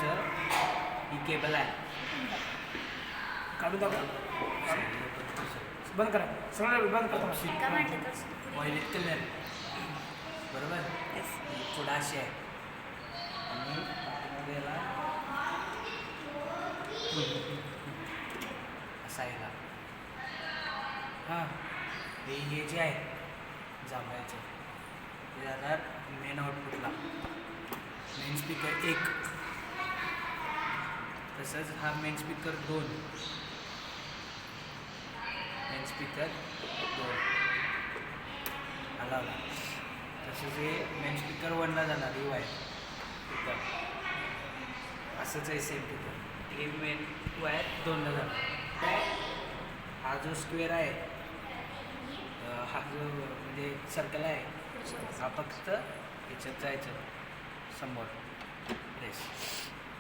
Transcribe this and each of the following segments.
करायचं, ही केबल आहे काढून दाखव. बंद करा सगळं बंद करा. व्हायलेट कलर बरोबर. पुढं अशी आहे आणि पाठीमध्ये याला असा याला हां हे जे आहे जांभळाचं ते जाणार मेन आउटपुटला, मेन स्पीकर 1. तसंच हा मेन स्पीकर 2, मेन स्पीकर 2 आला. तसंच हे मेन स्पीकर 1ला जाणार ही वायर तिथं असंच आहे सेम तिथं. हे मेन वायर 2ला जाणार. हा जो स्क्वेअर आहे, हा जो म्हणजे सर्कल आहे, हा फक्त याच्यात जायचं समोर प्रेस,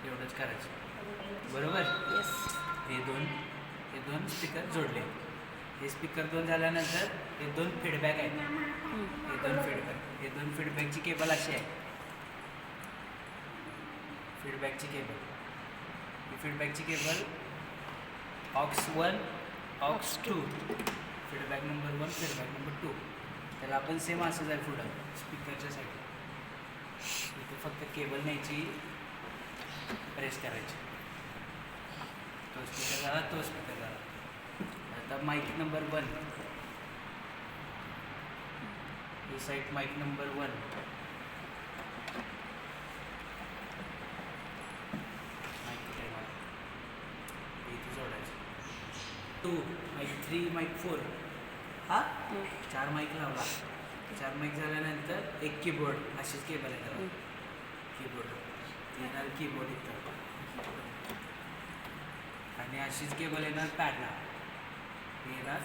एवढंच करायचं बरोबर. हे दोन स्पीकर जोडले. हे स्पीकर 2 झाल्यानंतर हे 2 फीडबॅक आहेत. हे दोन फीडबॅकची केबल अशी आहे, फीडबॅकची केबल. ही फीडबॅकची cable aux 1 aux 2, feedback number 1 feedback number 2. त्याला आपण सेम असं जाईल पुढं स्पीकरच्या साईडला. इथे फक्त केबल न्यायची, प्रेस करायची, तो स्पीकर झाला, तो स्पीकर झाला. आता माईक नंबर 1, ही साईड माईक नंबर 1. माईक कुठे आहे? इथे जोडायचं. 2 माईक 3 माईक 4. हा 4 माईक लावला. 4 माईक झाल्यानंतर एक कीबोर्ड, अशीच केबल आहे त्याला, कीबोर्ड येणार, कीबोर्ड इथं, आणि अशीच केबल येणार पॅडला. हे येणार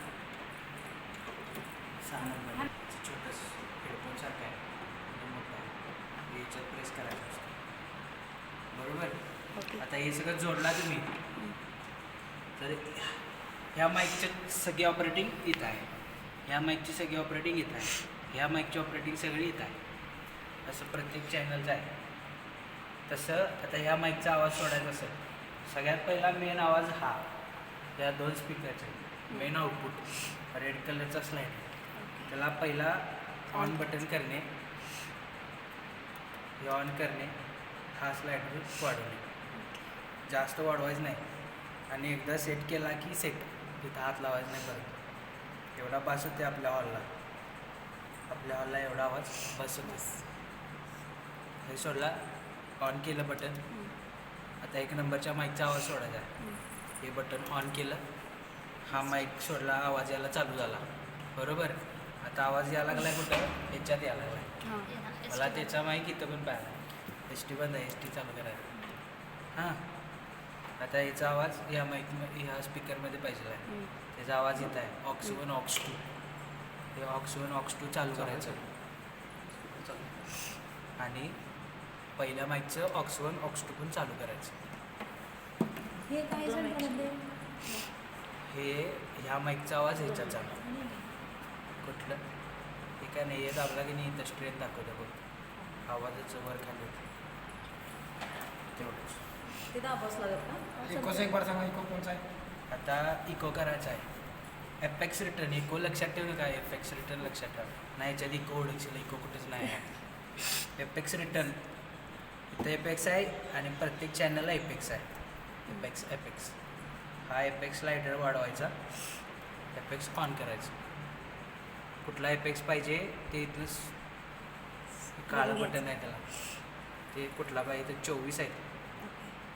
6 नंबर, छोटंसं हेडफोनसारखं आहे, म्हणजे मोठं आहे. हे याच्यात प्रेस करायचं असतं बरोबर. आता हे सगळं जोडला तुम्ही, तर ह्या माईकचे सगळी ऑपरेटिंग इथं आहे, ह्या माईकची सगळी ऑपरेटिंग इथं आहे, ह्या माईकची ऑपरेटिंग सगळी इथं आहे. असं प्रत्येक चॅनलचं आहे. तसं आता ह्या माईकचा आवाज सोडायचा असेल, सगळ्यात पहिला मेन आवाज हा या 2 स्पीकरचा मेन आउटपुट रेड कलरचा स्लाइड. त्याला पहिला ऑन बटन करणे, हे ऑन करणे, हा स्लाइडर वाढवणे, जास्त वाढवायचं नाही. आणि एकदा सेट केला की सेट, तिथं हात लावायचं नाही परत. एवढा बास होते आपल्या हॉलला एवढा आवाज बस होते. हे सोडला, ऑन केलं बटन. आता 1 नंबरच्या माईकचा आवाज सोडायचा आहे. हे बटन ऑन केलं, हा माईक सोडला, आवाज यायला चालू झाला बरोबर. आता आवाज यायला लागला आहे कुठं, ह्याच्यात यायला लागला आहे. मला त्याचा माईक इथं पण पाहिजे. एस टी बंद आहे, एस टी चालू करायला. हां आता याचा आवाज या माईक ह्या स्पीकरमध्ये पाहिजे आहे, त्याचा आवाज येत आहे ऑक्स 1 ऑक्स 2. हे ऑक्स 1 ऑक्स 2 चालू करायचं आणि पहिल्या माईकचं ऑक्स 1 ऑक्स 2 पण चालू करायचं. हे काय हे ह्या माईकचा आवाज ह्याच्यात चालू. कुठलं हे काय नाही, हे दाबला की नाही तर स्ट्रेन दाखवतं बघ, आवाजाचं वर खाली तेवढंच. ते दाबावंच लागत का? इकोचा एक बार सांगा, इको कोणचा आहे? आता इको करायचा आहे. एपेक्स रिटर्न, इको लक्षात ठेवू नका, एपेक्स रिटर्न लक्षात ठेवा. नाही याच्यात इको ओळखशील, इको कुठेच नाही आहे. एपेक्स रिटर्न, इथं एपेक्स आहे आणि प्रत्येक चॅनलला एपेक्स आहे. एपेक्स हा एपेक्स स्लायडर वाढवायचा, एपेक्स ऑन करायचं. कुठला एपेक्स पाहिजे ते इथलं काळं बटन आहे त्याला, ते कुठला पाहिजे तर 24 आहे.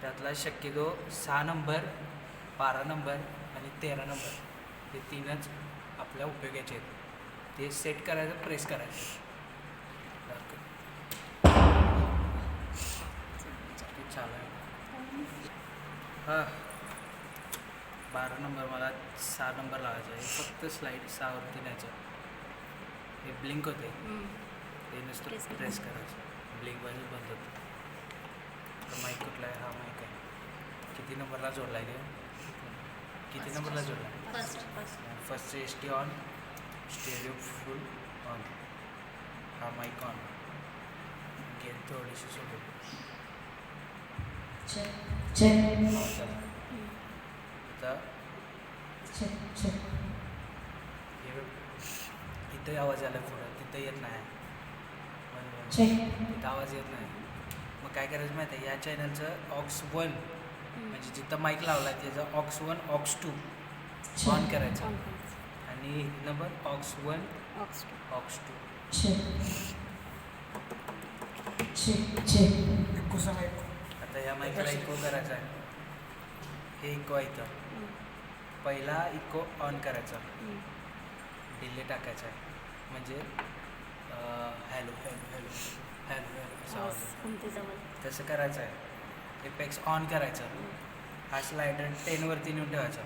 त्यातला शक्यतो 6 नंबर 12 नंबर आणि 13 नंबर हे 3च आपल्या उपयोगाचे आहेत. ते सेट करायचं, प्रेस करायचं. चालू आहे. हां 12 नंबर मला 6 नंबर लावायचा आहे. फक्त स्लाईड 6वरती न्यायचं. हे ब्लिंक होते, ते नुसतं प्रेस करायचं, ब्लिंक बंद होतं. तर माईक कुठला आहे? हा माईक आहे. किती नंबरला जोडला आहे? किती नंबरला जोडला आहे? First S T on, stereo full on, हा माईक ऑन. गेन थोडीशी सोडून आवाज आला. आता हे बघ, इथंही आवाज आला पुढं, तिथं येत नाही. तिथं आवाज येत नाही. मग काय करायचं माहिती आहे, या चॅनलचं ऑक्स 1 म्हणजे जिथं माईक लावला त्याचं ऑक्स 1 ऑक्स 2 ऑन करायचं आणि नंबर ऑक्स 1 ऑक्स 2. कुसा आहे. आता ह्या माईकला इको करायचा आहे. हे इको आहे इथं. पहिला इको ऑन करायचा, डिले टाकायचा आहे म्हणजे hello hello hello hello hello असा आवाज येतो. तसं करायचं आहे. एपेक्स ऑन करायचं. हा स्लायडर 10वरती नेऊन ठेवायचा.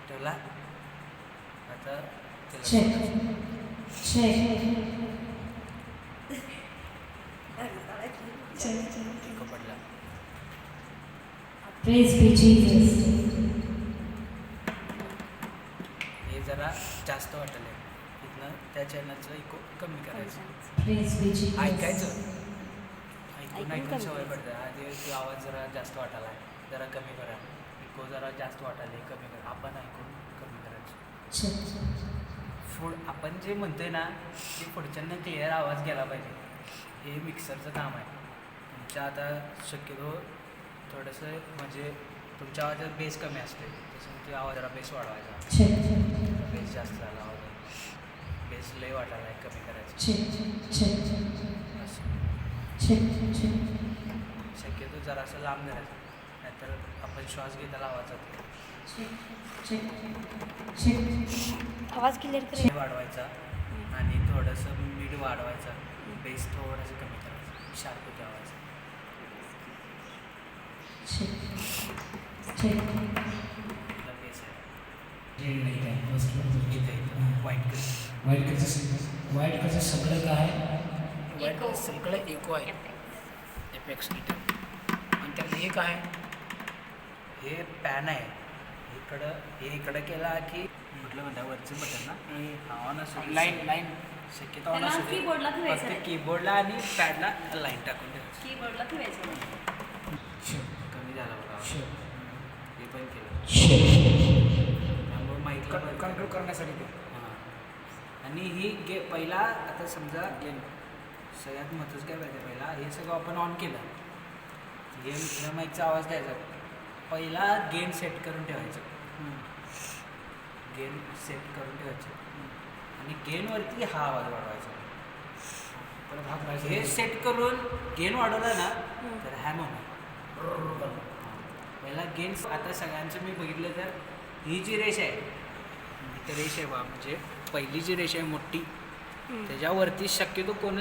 ठेवला. आता इको पडला. Praise be Jesus. हे जरा जास्त वाटलं. इथनं त्या चॅनलचं इको कमी करायचं. Praise be Jesus. ऐकायचं. ऐकून सवय पडते. आधी तो आवाज जरा जास्त वाटायला जरा कमी करा. इको जरा जास्त वाटायला कमी करा. आपण ऐकून कमी करायचं. आपण जे म्हणतोय ना ते पुढच्यांना क्लिअर आवाज गेला पाहिजे. हे मिक्सरचं काम आहे. तुमच्या आता शक्यतो थोडंसं म्हणजे तुमच्या आवाजात बेस कमी असते, त्याच्यामुळे आवाज जरा बेस वाढवायचा. बेस जास्त झाला आवाज, बेस लय वाटायला कमी करायचं. शक्यतो जरा असं लांब धरायचं, नाहीतर आपण श्वास घेताना आवाज जातो. आवाज क्लिअर हे वाढवायचा आणि थोडंसं मीठ वाढवायचा. बेस थोडंसं कमी करायचं. शार्प होते आवाज. बेस आहे इथे वाईट कसं सगळं काय वाईट सगळं इको आहे. एपेक्स इथं आणि त्यात हे काय हे पॅन आहे. हे इकडं केला की म्हटलं म्हणता वरचं बटन ना ऑन असं लाईन शक्यतो ऑन त्याला असू कीबोर्डला ठेवायचं फक्त आहे. कीबोर्डला आणि पॅडला लाईन टाकून ठेवायचं. कीबोर्डला ठेवायचं. कमी झाला बघा. श हे पण केलं त्यामुळे माईकला कंट्रोल करण्यासाठी ते हां. आणि ही पहिला आता समजा सगळ्यात महत्त्वाचं काय पाहिजे, पहिला हे सगळं आपण ऑन केलं. ह्या माईकचा आवाज द्यायचा. पहिला गेन सेट करून ठेवायचं. गेन सेट करून ठेवायचं आणि गेनवरती हा आवाज वाढवायचा. परत हात राहायचा. हे सेट करून गेन वाढवला ना तर हॅम होणार. पहिला गेन आता सगळ्यांचं मी बघितलं तर ही जी रेष आहे इथं रेष आहे बा, म्हणजे पहिली जी रेष आहे मोठी त्याच्यावरती शक्यतो कोण